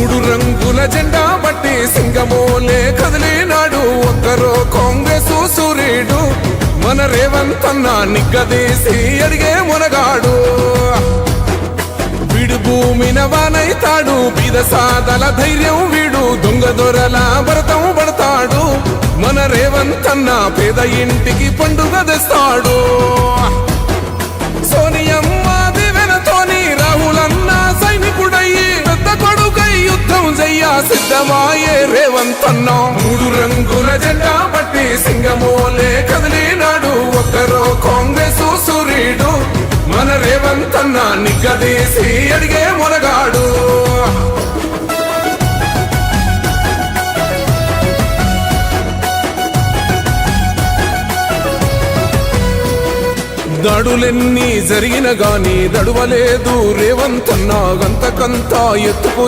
మూడు రంగుల జెండా బట్టి సింగమోలే కదిలినాడు ఒక్కరో కాంగ్రెస్ సూర్యుడు మన రేవంత్ అన్న నిగ్గదీసి అడిగే మునగాడు వీడు భూమిన వానైతాడు బీద సాదల ధైర్యం వీడు దొంగ దొరల భరతం పడతాడు మన రేవంత్ అన్న పేద ఇంటికి పండుగ తెస్తాడు సోనియమ్మ దివెనతోని రాహులన్న సైనికుడయ్యి పెద్ద కొడుకై యుద్ధం చెయ్య సిద్ధమాయే రేవంత్ అన్న మూడు రంగుల జెండా బట్టి సింగమోలే కదిలినాడు ఒక్కరో కాంగ్రెస్ సూర్యుడు మన రేవంత్ అన్న నిగ్గదీసి అడిగే మునగాడు దాడులెన్ని జరిగిన గాని దడువలేదు రేవంత్ అన్న గంతకంతా ఎత్తుకు